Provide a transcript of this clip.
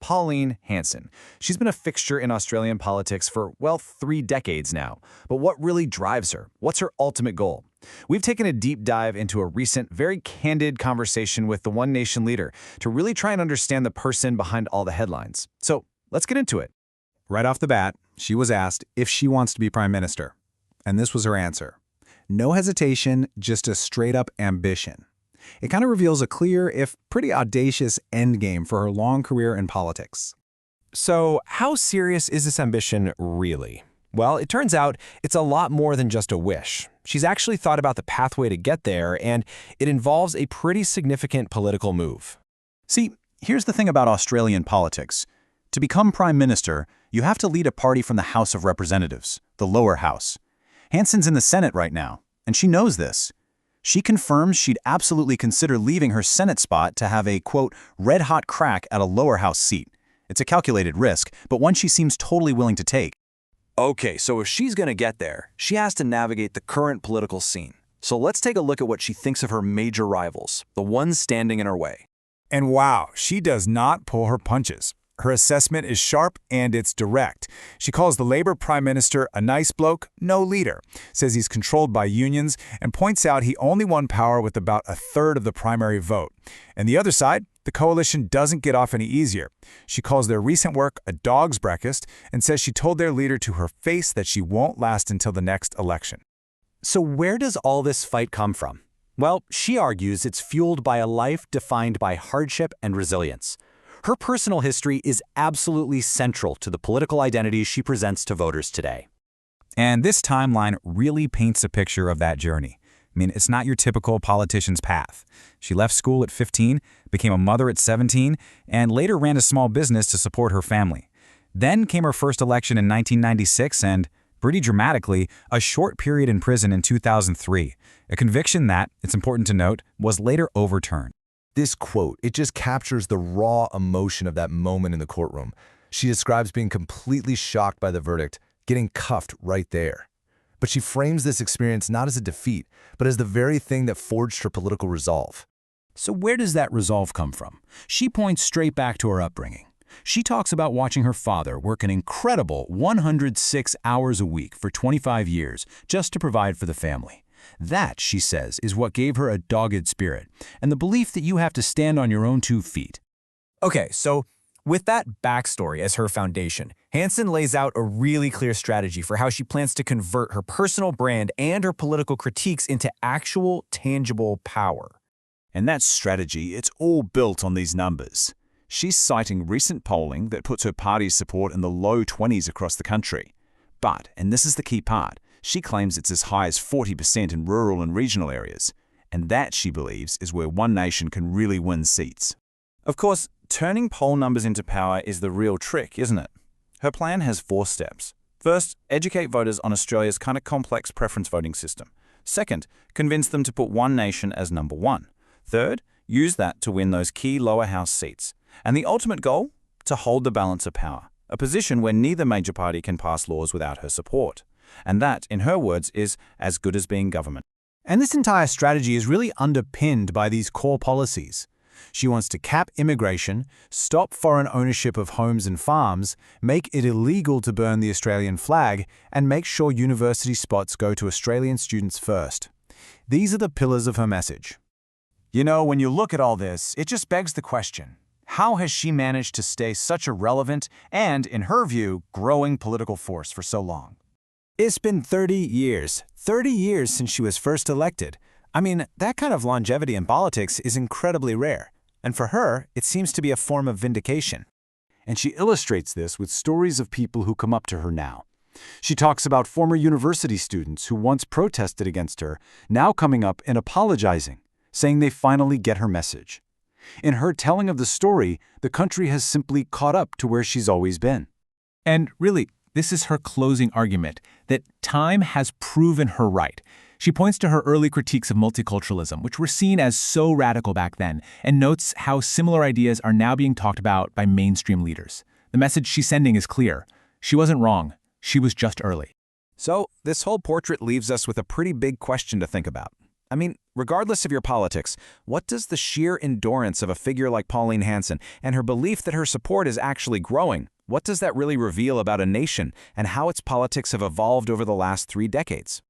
Pauline Hanson. She's been a fixture in Australian politics for, well, 3 decades now. But what really drives her? What's her ultimate goal? We've taken a deep dive into a recent, very candid conversation with the One Nation leader to really try and understand the person behind all the headlines. So let's get into it. Right off the bat, she was asked if she wants to be prime minister. And this was her answer. No hesitation, just a straight-up ambition. It kind of reveals a clear, if pretty audacious, endgame for her long career in politics. So, how serious is this ambition really? Well, it turns out it's a lot more than just a wish. She's actually thought about the pathway to get there, and it involves a pretty significant political move. See, here's the thing about Australian politics. To become prime minister, you have to lead a party from the House of Representatives, the lower house. Hanson's in the Senate right now, and she knows this. She confirms she'd absolutely consider leaving her Senate spot to have a, quote, red-hot crack at a lower house seat. It's a calculated risk, but one she seems totally willing to take. Okay, so if she's going to get there, she has to navigate the current political scene. So let's take a look at what she thinks of her major rivals, the ones standing in her way. And wow, she does not pull her punches. Her assessment is sharp and it's direct. She calls the Labour Prime Minister a nice bloke, no leader, says he's controlled by unions, and points out he only won power with about a third of the primary vote. And the other side, the coalition doesn't get off any easier. She calls their recent work a dog's breakfast and says she told their leader to her face that she won't last until the next election. So where does all this fight come from? Well, she argues it's fueled by a life defined by hardship and resilience. Her personal history is absolutely central to the political identity she presents to voters today. And this timeline really paints a picture of that journey. I mean, it's not your typical politician's path. She left school at 15, became a mother at 17, and later ran a small business to support her family. Then came her first election in 1996 and, pretty dramatically, a short period in prison in 2003, a conviction that, it's important to note, was later overturned. This quote, it just captures the raw emotion of that moment in the courtroom. She describes being completely shocked by the verdict, getting cuffed right there. But she frames this experience not as a defeat, but as the very thing that forged her political resolve. So where does that resolve come from? She points straight back to her upbringing. She talks about watching her father work an incredible 106 hours a week for 25 years just to provide for the family. That, she says, is what gave her a dogged spirit, and the belief that you have to stand on your own 2 feet. Okay, so with that backstory as her foundation, Hanson lays out a really clear strategy for how she plans to convert her personal brand and her political critiques into actual, tangible power. And that strategy, it's all built on these numbers. She's citing recent polling that puts her party's support in the low 20s across the country. But, and this is the key part, she claims it's as high as 40% in rural and regional areas. And that, she believes, is where One Nation can really win seats. Of course, turning poll numbers into power is the real trick, isn't it? Her plan has 4 steps. First, educate voters on Australia's kind of complex preference voting system. Second, convince them to put One Nation as number 1. Third, use that to win those key lower house seats. And the ultimate goal? To hold the balance of power, a position where neither major party can pass laws without her support. And that, in her words, is as good as being government. And this entire strategy is really underpinned by these core policies. She wants to cap immigration, stop foreign ownership of homes and farms, make it illegal to burn the Australian flag, and make sure university spots go to Australian students first. These are the pillars of her message. You know, when you look at all this, it just begs the question, how has she managed to stay such a relevant and, in her view, growing political force for so long? It's been 30 years since she was first elected. I mean, that kind of longevity in politics is incredibly rare. And for her, it seems to be a form of vindication. And she illustrates this with stories of people who come up to her now. She talks about former university students who once protested against her, now coming up and apologizing, saying they finally get her message. In her telling of the story, the country has simply caught up to where she's always been. And really, this is her closing argument, that time has proven her right. She points to her early critiques of multiculturalism, which were seen as so radical back then, and notes how similar ideas are now being talked about by mainstream leaders. The message she's sending is clear. She wasn't wrong. She was just early. So, this whole portrait leaves us with a pretty big question to think about. I mean, regardless of your politics, what does the sheer endurance of a figure like Pauline Hanson and her belief that her support is actually growing, what does that really reveal about a nation and how its politics have evolved over the last 3 decades?